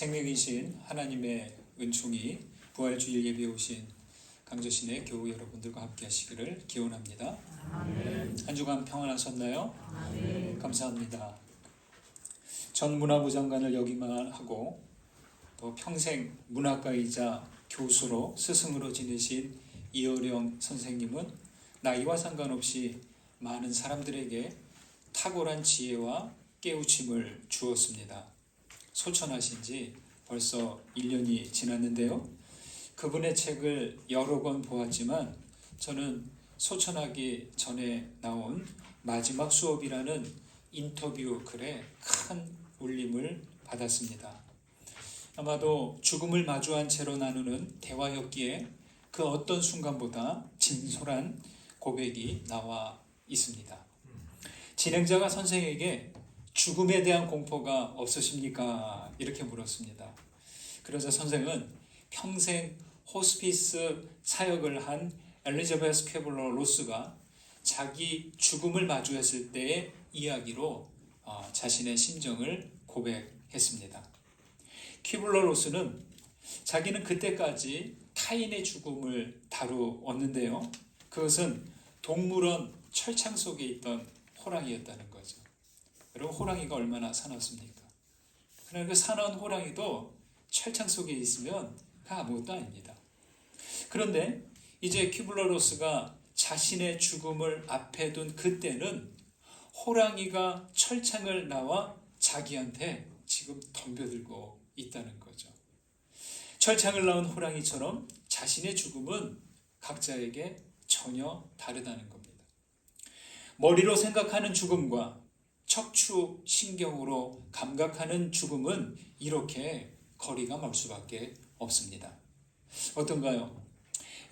생명이신 하나님의 은총이 부활주일 예배에 오신 강조신의 교우 여러분들과 함께 하시기를 기원합니다. 아멘. 한 주간 평안하셨나요? 아멘. 감사합니다. 전 문화부 장관을 역임만 하고 또 평생 문학가이자 교수로 스승으로 지내신 이어령 선생님은 나이와 상관없이 많은 사람들에게 탁월한 지혜와 깨우침을 주었습니다. 소천하신 지 벌써 1년이 지났는데요. 그분의 책을 여러 권 보았지만 저는 소천하기 전에 나온 마지막 수업이라는 인터뷰 글에 큰 울림을 받았습니다. 아마도 죽음을 마주한 채로 나누는 대화였기에 그 어떤 순간보다 진솔한 고백이 나와 있습니다. 진행자가 선생에게 죽음에 대한 공포가 없으십니까? 이렇게 물었습니다. 그러자 선생은 평생 호스피스 사역을 한 엘리자베스 퀴블러 로스가 자기 죽음을 마주했을 때의 이야기로 자신의 심정을 고백했습니다. 퀴블러 로스는 자기는 그때까지 타인의 죽음을 다루었는데요. 그것은 동물원 철창 속에 있던 호랑이였다는 거죠. 여러분, 호랑이가 얼마나 사납습니까? 그러나 그 사나운 호랑이도 철창 속에 있으면 아무것도 아닙니다. 그런데 이제 퀴블러 로스가 자신의 죽음을 앞에 둔 그때는 호랑이가 철창을 나와 자기한테 지금 덤벼들고 있다는 거죠. 철창을 나온 호랑이처럼 자신의 죽음은 각자에게 전혀 다르다는 겁니다. 머리로 생각하는 죽음과 척추 신경으로 감각하는 죽음은 이렇게 거리가 멀 수밖에 없습니다. 어떤가요?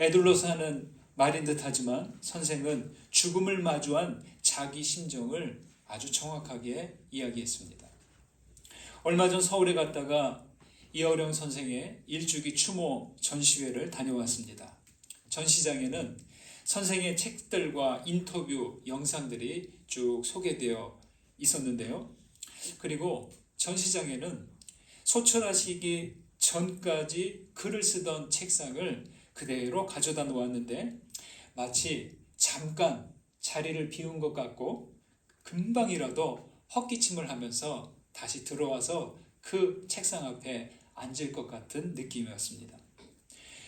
에둘러서 하는 말인 듯하지만 선생은 죽음을 마주한 자기 심정을 아주 정확하게 이야기했습니다. 얼마 전 서울에 갔다가 이어령 선생의 일주기 추모 전시회를 다녀왔습니다. 전시장에는 선생의 책들과 인터뷰 영상들이 쭉 소개되어 있었는데요. 그리고 전시장에는 소천하시기 전까지 글을 쓰던 책상을 그대로 가져다 놓았는데 마치 잠깐 자리를 비운 것 같고 금방이라도 헛기침을 하면서 다시 들어와서 그 책상 앞에 앉을 것 같은 느낌이었습니다.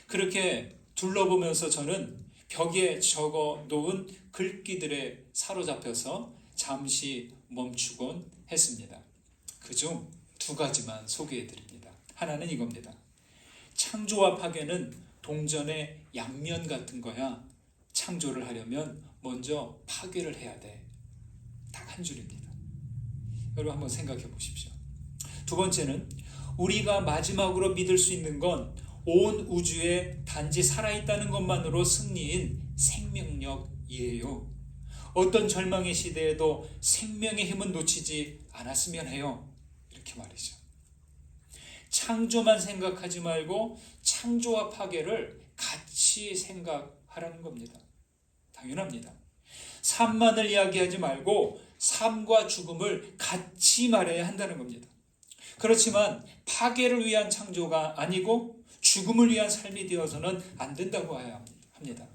그렇게 둘러보면서 저는 벽에 적어 놓은 글귀들에 사로잡혀서 잠시 멈추곤 했습니다. 그중 2가지만 소개해드립니다. 하나는 이겁니다. 창조와 파괴는 동전의 양면 같은 거야. 창조를 하려면 먼저 파괴를 해야 돼. 딱 한 줄입니다. 여러분 한번 생각해 보십시오. 2번째는 우리가 마지막으로 믿을 수 있는 건 온 우주에 단지 살아있다는 것만으로 승리인 생명력이에요. 어떤 절망의 시대에도 생명의 힘은 놓치지 않았으면 해요. 이렇게 말이죠. 창조만 생각하지 말고 창조와 파괴를 같이 생각하라는 겁니다. 당연합니다. 삶만을 이야기하지 말고 삶과 죽음을 같이 말해야 한다는 겁니다. 그렇지만 파괴를 위한 창조가 아니고 죽음을 위한 삶이 되어서는 안 된다고 합니다.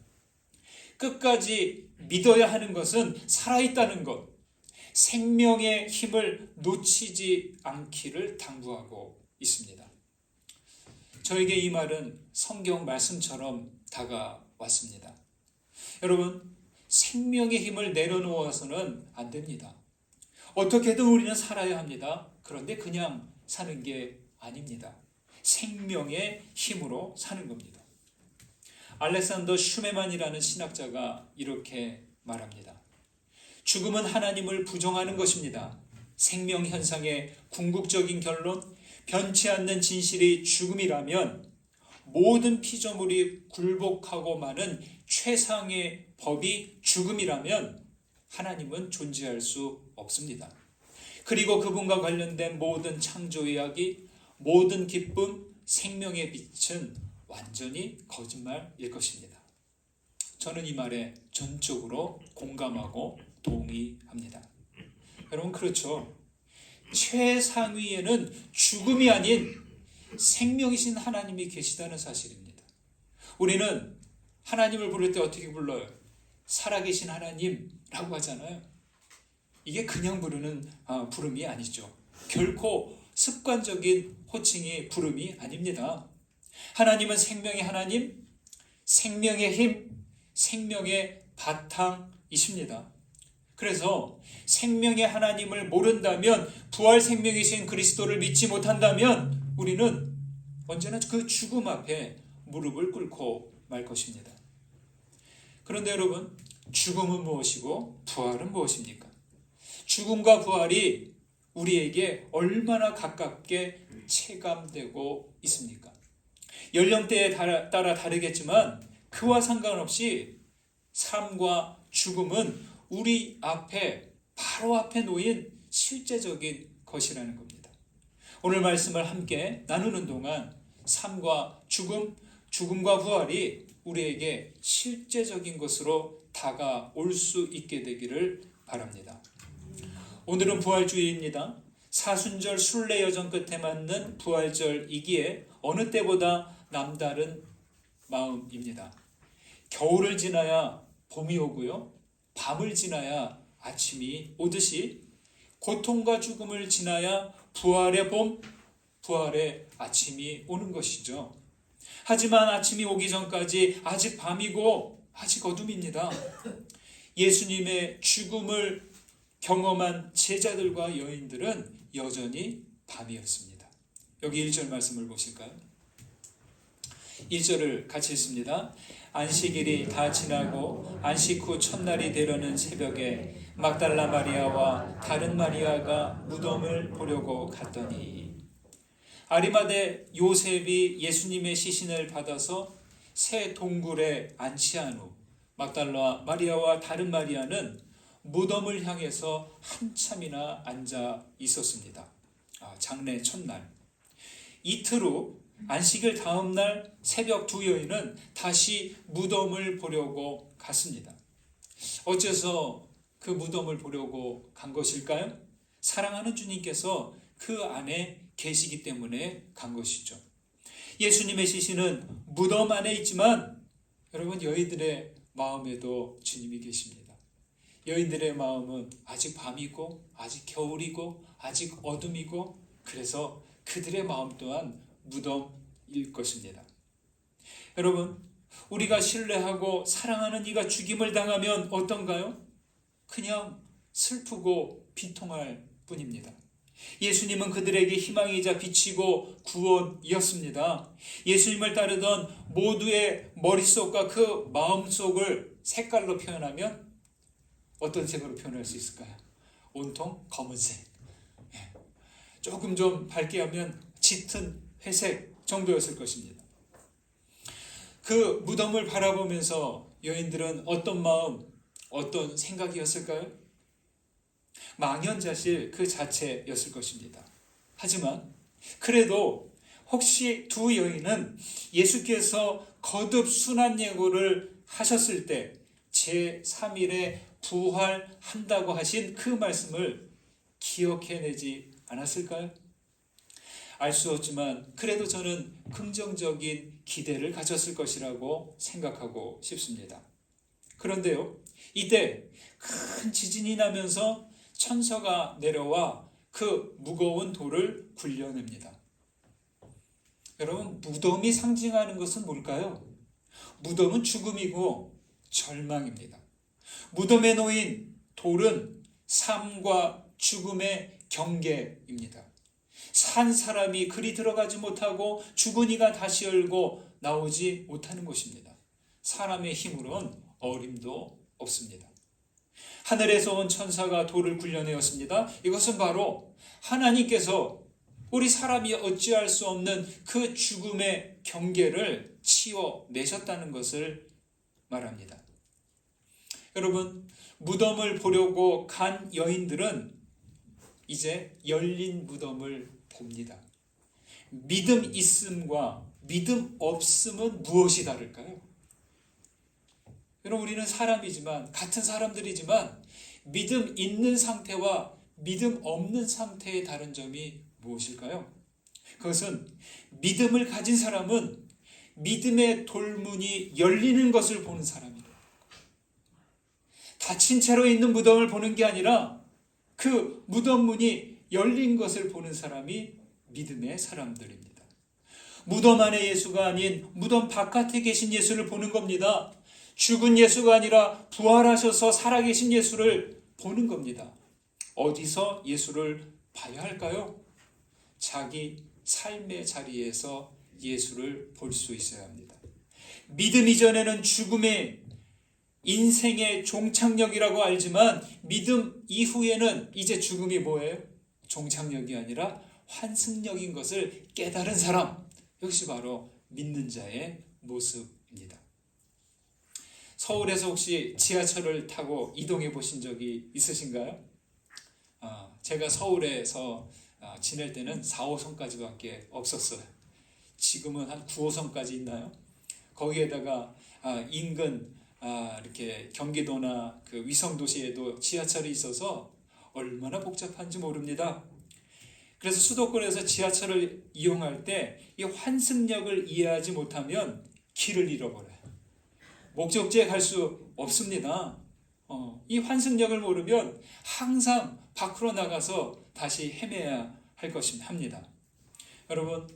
끝까지 믿어야 하는 것은 살아있다는 것, 생명의 힘을 놓치지 않기를 당부하고 있습니다. 저에게 이 말은 성경 말씀처럼 다가왔습니다. 여러분, 생명의 힘을 내려놓아서는 안 됩니다. 어떻게든 우리는 살아야 합니다. 그런데 그냥 사는 게 아닙니다. 생명의 힘으로 사는 겁니다. 알렉산더 슈메만이라는 신학자가 이렇게 말합니다. 죽음은 하나님을 부정하는 것입니다. 생명 현상의 궁극적인 결론, 변치 않는 진실이 죽음이라면 모든 피조물이 굴복하고 마는 최상의 법이 죽음이라면 하나님은 존재할 수 없습니다. 그리고 그분과 관련된 모든 창조 이야기, 모든 기쁨, 생명의 빛은 완전히 거짓말일 것입니다. 저는 이 말에 전적으로 공감하고 동의합니다. 여러분, 그렇죠? 최상위에는 죽음이 아닌 생명이신 하나님이 계시다는 사실입니다. 우리는 하나님을 부를 때 어떻게 불러요? 살아계신 하나님라고 하잖아요. 이게 그냥 부르는 부름이 아니죠. 결코 습관적인 호칭이 부름이 아닙니다. 하나님은 생명의 하나님, 생명의 힘, 생명의 바탕이십니다. 그래서 생명의 하나님을 모른다면, 부활 생명이신 그리스도를 믿지 못한다면 우리는 언제나 그 죽음 앞에 무릎을 꿇고 말 것입니다. 그런데 여러분, 죽음은 무엇이고 부활은 무엇입니까? 죽음과 부활이 우리에게 얼마나 가깝게 체감되고 있습니까? 연령대에 따라 다르겠지만 그와 상관없이 삶과 죽음은 우리 앞에, 바로 앞에 놓인 실제적인 것이라는 겁니다. 오늘 말씀을 함께 나누는 동안 삶과 죽음, 죽음과 부활이 우리에게 실제적인 것으로 다가올 수 있게 되기를 바랍니다. 오늘은 부활주일입니다. 사순절 순례 여정 끝에 맞는 부활절이기에 어느 때보다 남다른 마음입니다. 겨울을 지나야 봄이 오고요, 밤을 지나야 아침이 오듯이 고통과 죽음을 지나야 부활의 봄, 부활의 아침이 오는 것이죠. 하지만 아침이 오기 전까지 아직 밤이고 아직 어둠입니다. 예수님의 죽음을 경험한 제자들과 여인들은 여전히 밤이었습니다. 여기 1절 말씀을 보실까요? 1절을 같이 읽습니다. 안식일이 다 지나고 안식 후 첫날이 되려는 새벽에 막달라 마리아와 다른 마리아가 무덤을 보려고 갔더니, 아리마대 요셉이 예수님의 시신을 받아서 새 동굴에 안치한 후 막달라 마리아와 다른 마리아는 무덤을 향해서 한참이나 앉아 있었습니다. 장례 첫날. 이틀 후 안식일 다음 날 새벽 두 여인은 다시 무덤을 보려고 갔습니다. 어째서 그 무덤을 보려고 간 것일까요? 사랑하는 주님께서 그 안에 계시기 때문에 간 것이죠. 예수님의 시신은 무덤 안에 있지만 여러분, 여인들의 마음에도 주님이 계십니다. 여인들의 마음은 아직 밤이고 아직 겨울이고 아직 어둠이고, 그래서 그들의 마음 또한 무덤일 것입니다. 여러분, 우리가 신뢰하고 사랑하는 이가 죽임을 당하면 어떤가요? 그냥 슬프고 비통할 뿐입니다. 예수님은 그들에게 희망이자 빛이고 구원이었습니다. 예수님을 따르던 모두의 머릿속과 그 마음속을 색깔로 표현하면 어떤 색으로 표현할 수 있을까요? 온통 검은색. 조금 좀 밝게 하면 짙은 회색 정도였을 것입니다. 그 무덤을 바라보면서 여인들은 어떤 마음, 어떤 생각이었을까요? 망연자실 그 자체였을 것입니다. 하지만 그래도 혹시 두 여인은 예수께서 거듭 순환 예고를 하셨을 때 제3일에 부활한다고 하신 그 말씀을 기억해내지 않았을까요? 알 수 없지만 그래도 저는 긍정적인 기대를 가졌을 것이라고 생각하고 싶습니다. 그런데요, 이때 큰 지진이 나면서 천사가 내려와 그 무거운 돌을 굴려냅니다. 여러분, 무덤이 상징하는 것은 뭘까요? 무덤은 죽음이고 절망입니다. 무덤에 놓인 돌은 삶과 죽음의 경계입니다. 산 사람이 그리 들어가지 못하고 죽은 이가 다시 열고 나오지 못하는 것입니다. 사람의 힘으로는 어림도 없습니다. 하늘에서 온 천사가 돌을 굴려내었습니다. 이것은 바로 하나님께서 우리 사람이 어찌할 수 없는 그 죽음의 경계를 치워내셨다는 것을 말합니다. 여러분, 무덤을 보려고 간 여인들은 이제 열린 무덤을 봅니다. 믿음 있음과 믿음 없음은 무엇이 다를까요? 여러분, 우리는 사람이지만, 같은 사람들이지만 믿음 있는 상태와 믿음 없는 상태의 다른 점이 무엇일까요? 그것은 믿음을 가진 사람은 믿음의 돌문이 열리는 것을 보는 사람이에요. 닫힌 채로 있는 무덤을 보는 게 아니라 그 무덤 문이 열린 것을 보는 사람이 믿음의 사람들입니다. 무덤 안에 예수가 아닌 무덤 바깥에 계신 예수를 보는 겁니다. 죽은 예수가 아니라 부활하셔서 살아계신 예수를 보는 겁니다. 어디서 예수를 봐야 할까요? 자기 삶의 자리에서 예수를 볼 수 있어야 합니다. 믿음 이전에는 죽음의 인생의 종착역이라고 알지만 믿음 이후에는 이제 죽음이 뭐예요? 종착역이 아니라 환승역인 것을 깨달은 사람, 역시 바로 믿는 자의 모습입니다. 서울에서 혹시 지하철을 타고 이동해 보신 적이 있으신가요? 제가 서울에서 지낼 때는 4호선까지밖에 없었어요. 지금은 한 9호선까지 있나요? 거기에다가 인근 이렇게 경기도나 그 위성도시에도 지하철이 있어서 얼마나 복잡한지 모릅니다. 그래서 수도권에서 지하철을 이용할 때 이 환승역을 이해하지 못하면 길을 잃어버려요. 목적지에 갈 수 없습니다. 이 환승역을 모르면 항상 밖으로 나가서 다시 헤매야 할 것입니다. 여러분,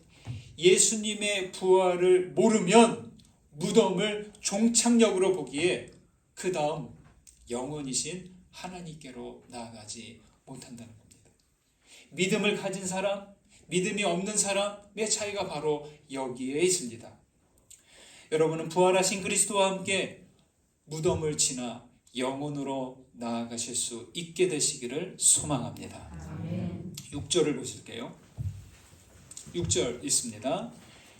예수님의 부활을 모르면 무덤을 종착역으로 보기에 그 다음 영원이신 하나님께로 나아가지 못한다는 겁니다. 믿음을 가진 사람, 믿음이 없는 사람의 차이가 바로 여기에 있습니다. 여러분은 부활하신 그리스도와 함께 무덤을 지나 영혼으로 나아가실 수 있게 되시기를 소망합니다. 6절을 보실게요. 6절 있습니다.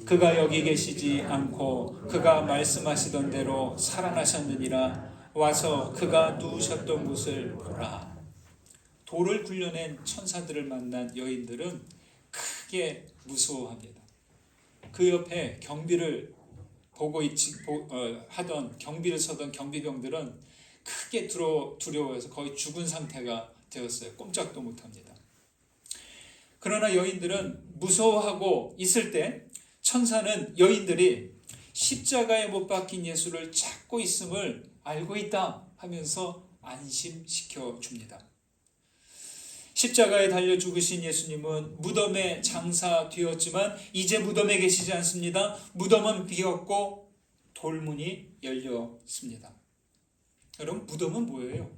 그가 여기 계시지 않고 그가 말씀하시던 대로 살아나셨느니라. 와서 그가 누우셨던 곳을 보라. 돌을 굴려낸 천사들을 만난 여인들은 크게 무서워합니다. 그 옆에 경비를 하던 경비를 서던 경비병들은 크게 두려워해서 거의 죽은 상태가 되었어요. 꼼짝도 못합니다. 그러나 여인들은 무서워하고 있을 때 천사는 여인들이 십자가에 못 박힌 예수를 찾고 있음을 알고 있다 하면서 안심시켜 줍니다. 십자가에 달려 죽으신 예수님은 무덤에 장사되었지만 이제 무덤에 계시지 않습니다. 무덤은 비었고 돌문이 열렸습니다. 여러분, 무덤은 뭐예요?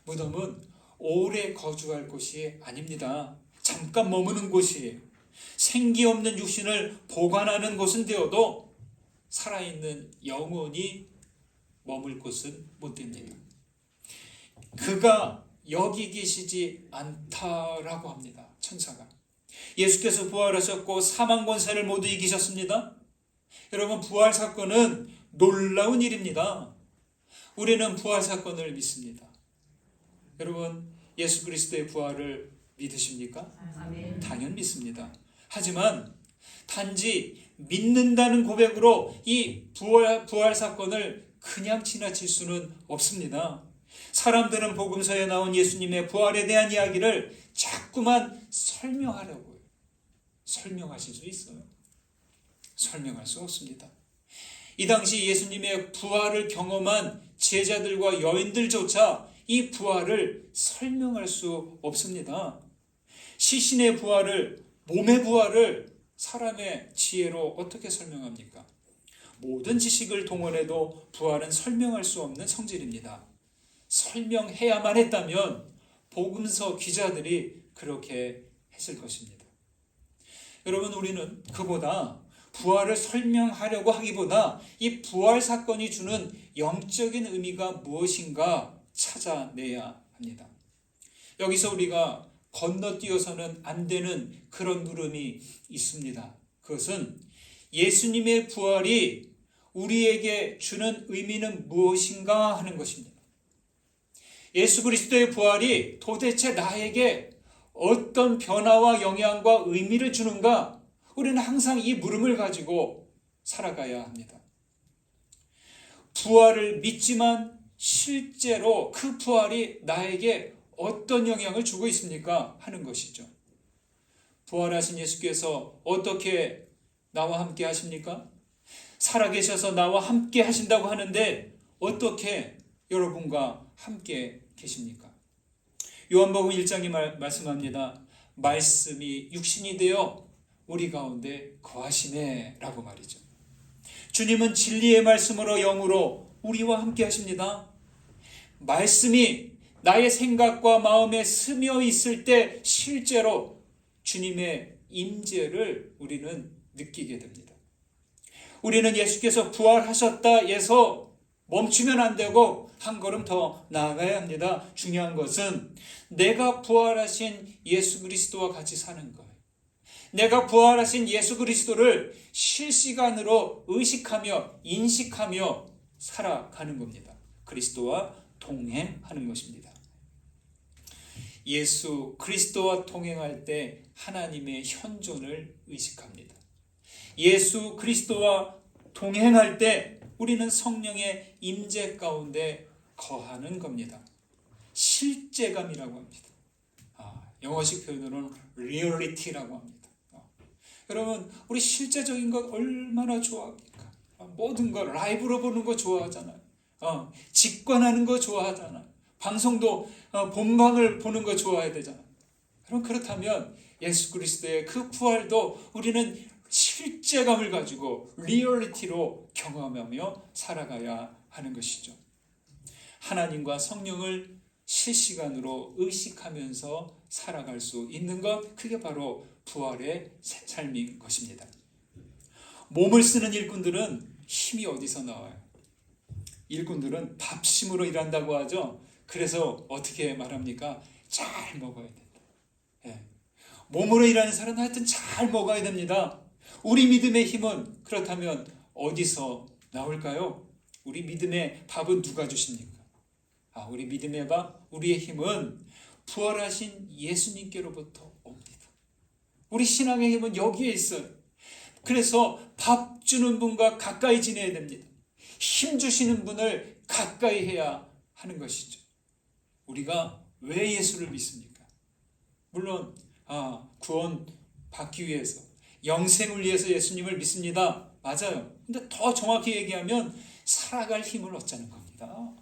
무덤은 오래 거주할 곳이 아닙니다. 잠깐 머무는 곳이에요. 생기 없는 육신을 보관하는 곳은 되어도 살아있는 영혼이 머물 곳은 못 됩니다. 그가 여기 계시지 않다라고 합니다. 천사가. 예수께서 부활하셨고 사망 권세를 모두 이기셨습니다. 여러분, 부활 사건은 놀라운 일입니다. 우리는 부활 사건을 믿습니다. 여러분, 예수 그리스도의 부활을 믿으십니까? 아멘. 당연히 믿습니다. 하지만 단지 믿는다는 고백으로 이 부활 사건을 그냥 지나칠 수는 없습니다. 사람들은 복음서에 나온 예수님의 부활에 대한 이야기를 자꾸만 설명하려고 해요. 설명하실 수 있어요? 설명할 수 없습니다. 이 당시 예수님의 부활을 경험한 제자들과 여인들조차 이 부활을 설명할 수 없습니다. 시신의 부활을, 몸의 부활을 사람의 지혜로 어떻게 설명합니까? 모든 지식을 동원해도 부활은 설명할 수 없는 성질입니다. 설명해야만 했다면 복음서 기자들이 그렇게 했을 것입니다. 여러분, 우리는 그보다 부활을 설명하려고 하기보다 이 부활 사건이 주는 영적인 의미가 무엇인가 찾아내야 합니다. 여기서 우리가 건너뛰어서는 안 되는 그런 물음이 있습니다. 그것은 예수님의 부활이 우리에게 주는 의미는 무엇인가 하는 것입니다. 예수 그리스도의 부활이 도대체 나에게 어떤 변화와 영향과 의미를 주는가? 우리는 항상 이 물음을 가지고 살아가야 합니다. 부활을 믿지만 실제로 그 부활이 나에게 어떤 영향을 주고 있습니까? 하는 것이죠. 부활하신 예수께서 어떻게 나와 함께 하십니까? 살아계셔서 나와 함께 하신다고 하는데 어떻게 여러분과 함께 계십니까? 요한복음 1장이 말씀합니다. 말씀이 육신이 되어 우리 가운데 거하시네 라고 말이죠. 주님은 진리의 말씀으로 영으로 우리와 함께 하십니다. 말씀이 나의 생각과 마음에 스며 있을 때 실제로 주님의 임재를 우리는 느끼게 됩니다. 우리는 예수께서 부활하셨다 해서 멈추면 안 되고 한 걸음 더 나아가야 합니다. 중요한 것은 내가 부활하신 예수 그리스도와 같이 사는 거예요. 내가 부활하신 예수 그리스도를 실시간으로 의식하며 인식하며 살아가는 겁니다. 그리스도와 동행하는 것입니다. 예수 그리스도와 동행할 때 하나님의 현존을 의식합니다. 예수 그리스도와 동행할 때 우리는 성령의 임재 가운데 거하는 겁니다. 실제감이라고 합니다. 영어식 표현으로는 reality라고 합니다. 여러분, 우리 실제적인 것 얼마나 좋아합니까? 모든 거 라이브로 보는 거 좋아하잖아요. 직관하는 거 좋아하잖아요. 방송도 본방을 보는 거 좋아해야 되잖아요. 그럼 그렇다면 예수 그리스도의 그 부활도 우리는 실제감을 가지고 리얼리티로 경험하며 살아가야 하는 것이죠. 하나님과 성령을 실시간으로 의식하면서 살아갈 수 있는 것, 그게 바로 부활의 삶인 것입니다. 몸을 쓰는 일꾼들은 힘이 어디서 나와요? 일꾼들은 밥심으로 일한다고 하죠. 그래서 어떻게 말합니까? 잘 먹어야 된다. 몸으로 일하는 사람은 하여튼 잘 먹어야 됩니다. 우리 믿음의 힘은 그렇다면 어디서 나올까요? 우리 믿음의 밥은 누가 주십니까? 우리 믿음의 밥, 우리의 힘은 부활하신 예수님께로부터 옵니다. 우리 신앙의 힘은 여기에 있어요. 그래서 밥 주는 분과 가까이 지내야 됩니다. 힘 주시는 분을 가까이 해야 하는 것이죠. 우리가 왜 예수를 믿습니까? 물론 구원 받기 위해서, 영생을 위해서 예수님을 믿습니다. 맞아요. 근데 더 정확히 얘기하면 살아갈 힘을 얻자는 겁니다.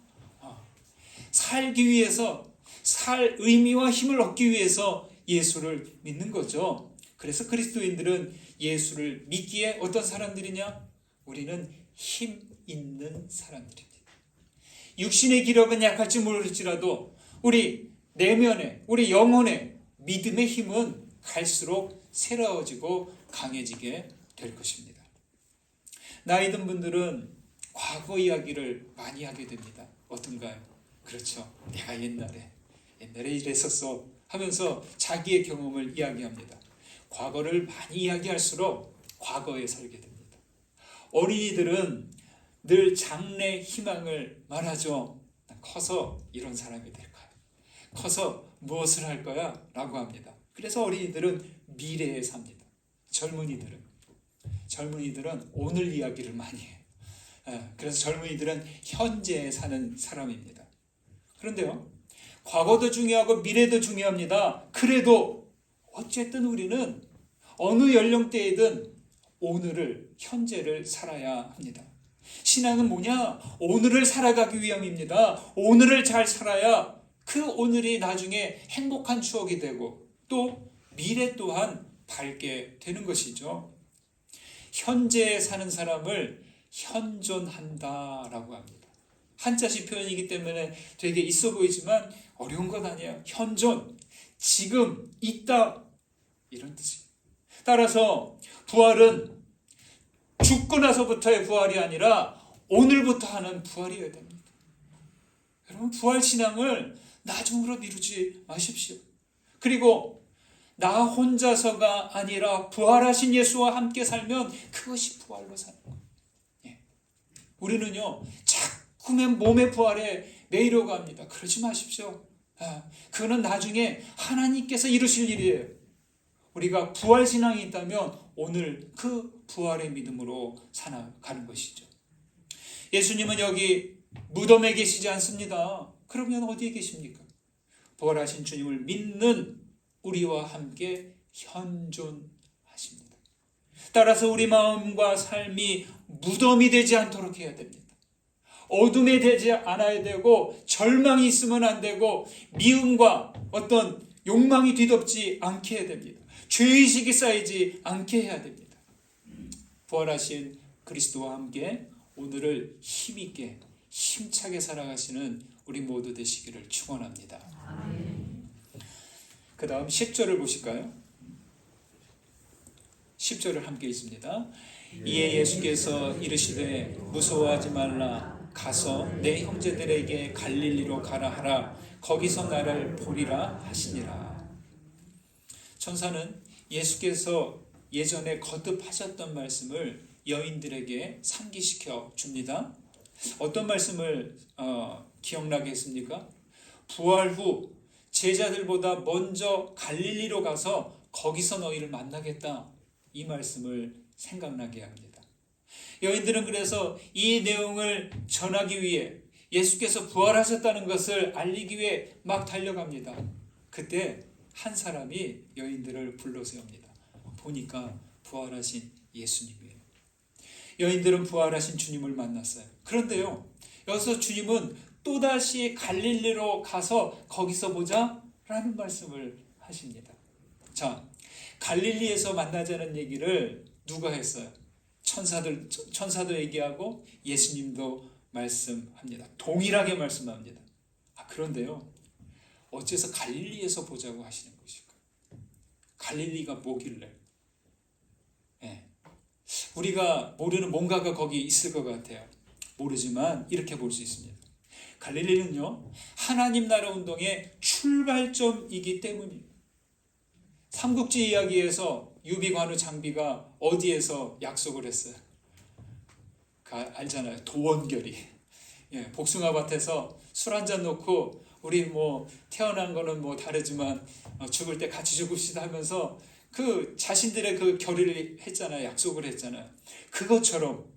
살기 위해서, 살 의미와 힘을 얻기 위해서 예수를 믿는 거죠. 그래서 그리스도인들은 예수를 믿기에 어떤 사람들이냐? 우리는 힘 있는 사람들입니다. 육신의 기력은 약할지 모를지라도 우리 내면에, 우리 영혼에 믿음의 힘은 갈수록 새로워지고 강해지게 될 것입니다. 나이 든 분들은 과거 이야기를 많이 하게 됩니다. 어떤가요? 그렇죠. 내가 옛날에 이랬었어 하면서 자기의 경험을 이야기합니다. 과거를 많이 이야기할수록 과거에 살게 됩니다. 어린이들은 늘 장래 희망을 말하죠. 커서 이런 사람이 될 거야. 커서 무엇을 할 거야? 라고 합니다. 그래서 어린이들은 미래에 삽니다. 젊은이들은 오늘 이야기를 많이 해요. 그래서 젊은이들은 현재에 사는 사람입니다. 그런데요, 과거도 중요하고 미래도 중요합니다. 그래도 어쨌든 우리는 어느 연령대이든 오늘을, 현재를 살아야 합니다. 신앙은 뭐냐? 오늘을 살아가기 위함입니다. 오늘을 잘 살아야 그 오늘이 나중에 행복한 추억이 되고 또 미래 또한 밝게 되는 것이죠. 현재에 사는 사람을 현존한다라고 합니다. 한자식 표현이기 때문에 되게 있어 보이지만 어려운 것 아니에요. 현존, 지금, 있다, 이런 뜻이에요. 따라서 부활은 죽고 나서부터의 부활이 아니라 오늘부터 하는 부활이어야 됩니다. 여러분, 부활신앙을 나중으로 미루지 마십시오. 그리고 나 혼자서가 아니라 부활하신 예수와 함께 살면 그것이 부활로 사는 거예요. 우리는요, 자꾸만 몸의 부활에 매이려고 합니다. 그러지 마십시오. 그거는 나중에 하나님께서 이루실 일이에요. 우리가 부활신앙이 있다면 오늘 그 부활의 믿음으로 살아가는 것이죠. 예수님은 여기 무덤에 계시지 않습니다. 그러면 어디에 계십니까? 부활하신 주님을 믿는 우리와 함께 현존하십니다. 따라서 우리 마음과 삶이 무덤이 되지 않도록 해야 됩니다. 어둠에 되지 않아야 되고, 절망이 있으면 안 되고, 미움과 어떤 욕망이 뒤덮지 않게 해야 됩니다. 죄의식이 쌓이지 않게 해야 됩니다. 부활하신 그리스도와 함께 오늘을 힘있게 힘차게 살아가시는 우리 모두 되시기를 축원합니다. 그 다음 10절을 보실까요? 10절을 함께 읽습니다. 이에 예수께서 이르시되 무서워하지 말라. 가서 내 형제들에게 갈릴리로 가라 하라. 거기서 나를 보리라 하시니라. 천사는 예수께서 예전에 거듭하셨던 말씀을 여인들에게 상기시켜 줍니다. 어떤 말씀을 기억나게 했습니까? 부활 후 제자들보다 먼저 갈릴리로 가서 거기서 너희를 만나겠다, 이 말씀을 생각나게 합니다. 여인들은 그래서 이 내용을 전하기 위해, 예수께서 부활하셨다는 것을 알리기 위해 막 달려갑니다. 그때 한 사람이 여인들을 불러세웁니다. 보니까 부활하신 예수님이에요. 여인들은 부활하신 주님을 만났어요. 그런데요, 여기서 주님은 또다시 갈릴리로 가서 거기서 보자 라는 말씀을 하십니다. 자, 갈릴리에서 만나자는 얘기를 누가 했어요? 천사도 얘기하고 예수님도 말씀합니다. 동일하게 말씀합니다. 그런데요, 어째서 갈릴리에서 보자고 하시는 것일까? 갈릴리가 뭐길래? 우리가 모르는 뭔가가 거기 있을 것 같아요. 모르지만 이렇게 볼 수 있습니다. 갈릴리는요, 하나님 나라 운동의 출발점이기 때문입니다. 삼국지 이야기에서 유비관우 장비가 어디에서 약속을 했어요? 알잖아요. 도원결이. 복숭아밭에서 술 한잔 놓고 우리 태어난 거는 다르지만 죽을 때 같이 죽읍시다 하면서 그 자신들의 그 결의를 했잖아요. 약속을 했잖아요. 그것처럼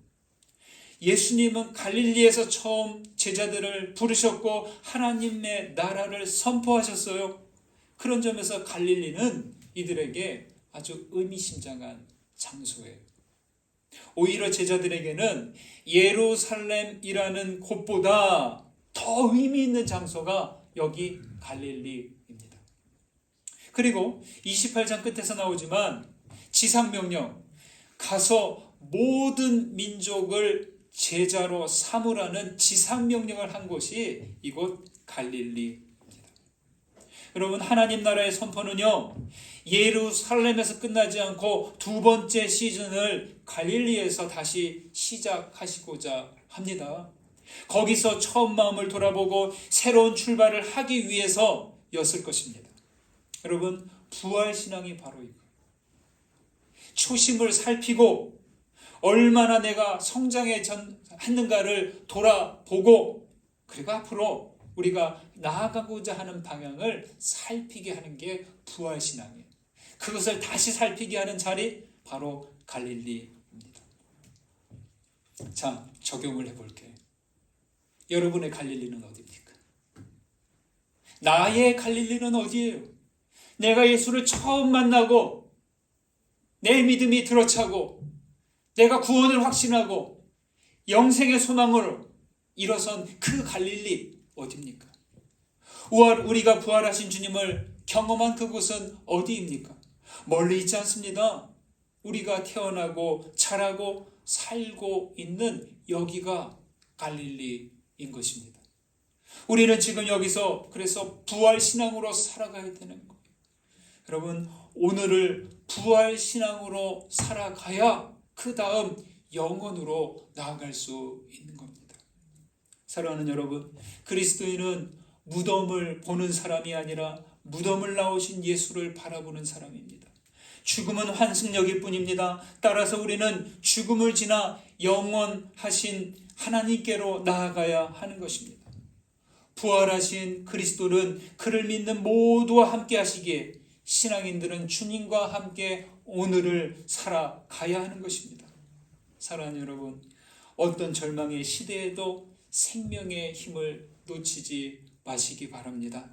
예수님은 갈릴리에서 처음 제자들을 부르셨고 하나님의 나라를 선포하셨어요. 그런 점에서 갈릴리는 이들에게 아주 의미심장한 장소예요. 오히려 제자들에게는 예루살렘이라는 곳보다 더 의미 있는 장소가 여기 갈릴리입니다. 그리고 28장 끝에서 나오지만 지상명령, 가서 모든 민족을 제자로 삼으라는 지상명령을 한 곳이 이곳 갈릴리입니다. 여러분, 하나님 나라의 선포는요, 예루살렘에서 끝나지 않고 두 번째 시즌을 갈릴리에서 다시 시작하시고자 합니다. 거기서 처음 마음을 돌아보고 새로운 출발을 하기 위해서였을 것입니다. 여러분, 부활신앙이 바로 이거예요. 초심을 살피고 얼마나 내가 성장했는가를 돌아보고, 그리고 앞으로 우리가 나아가고자 하는 방향을 살피게 하는 게 부활신앙이에요. 그것을 다시 살피게 하는 자리, 바로 갈릴리입니다. 자, 적용을 해볼게요. 여러분의 갈릴리는 어디입니까? 나의 갈릴리는 어디예요? 내가 예수를 처음 만나고 내 믿음이 들어차고 내가 구원을 확신하고 영생의 소망으로 일어선 그 갈릴리 어디입니까? 우리가 부활하신 주님을 경험한 그곳은 어디입니까? 멀리 있지 않습니다. 우리가 태어나고 자라고 살고 있는 여기가 갈릴리인 것입니다. 우리는 지금 여기서 그래서 부활신앙으로 살아가야 되는 거예요. 여러분, 오늘을 부활신앙으로 살아가야 그 다음 영원으로 나아갈 수 있는 겁니다. 사랑하는 여러분, 그리스도인은 무덤을 보는 사람이 아니라 무덤을 나오신 예수를 바라보는 사람입니다. 죽음은 환승역일 뿐입니다. 따라서 우리는 죽음을 지나 영원하신 하나님께로 나아가야 하는 것입니다. 부활하신 그리스도는 그를 믿는 모두와 함께 하시기에 신앙인들은 주님과 함께 오늘을 살아가야 하는 것입니다. 사랑하는 여러분, 어떤 절망의 시대에도 생명의 힘을 놓치지 마시기 바랍니다.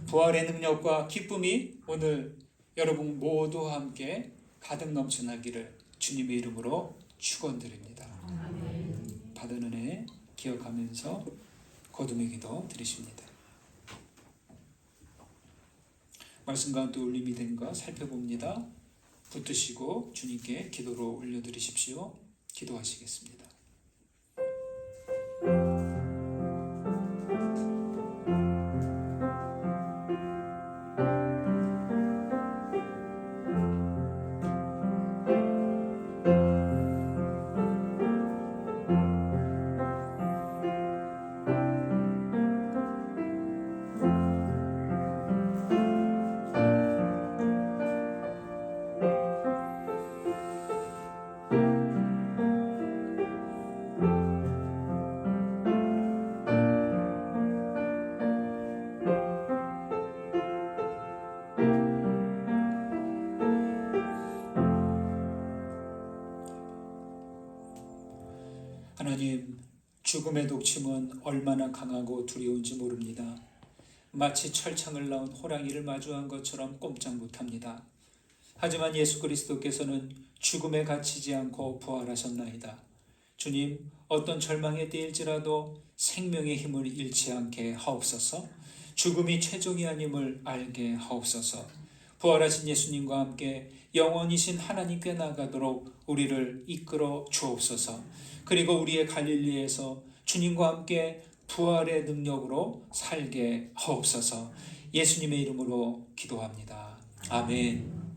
부활의 능력과 기쁨이 오늘 여러분 모두와 함께 가득 넘쳐나기를 주님의 이름으로 축원드립니다. 받은 은혜 기억하면서 거듭의 기도 드리십니다. 말씀과 함께 울림이 된가 살펴봅니다. 붙드시고 주님께 기도로 올려드리십시오. 기도하시겠습니다. 하나님, 죽음의 독침은 얼마나 강하고 두려운지 모릅니다. 마치 철창을 나온 호랑이를 마주한 것처럼 꼼짝 못합니다. 하지만 예수 그리스도께서는 죽음에 갇히지 않고 부활하셨나이다. 주님, 어떤 절망에 뛰일지라도 생명의 힘을 잃지 않게 하옵소서. 죽음이 최종이 아님을 알게 하옵소서. 부활하신 예수님과 함께 영원이신 하나님께 나가도록 우리를 이끌어 주옵소서. 그리고 우리의 갈릴리에서 주님과 함께 부활의 능력으로 살게 하옵소서. 예수님의 이름으로 기도합니다. 아멘.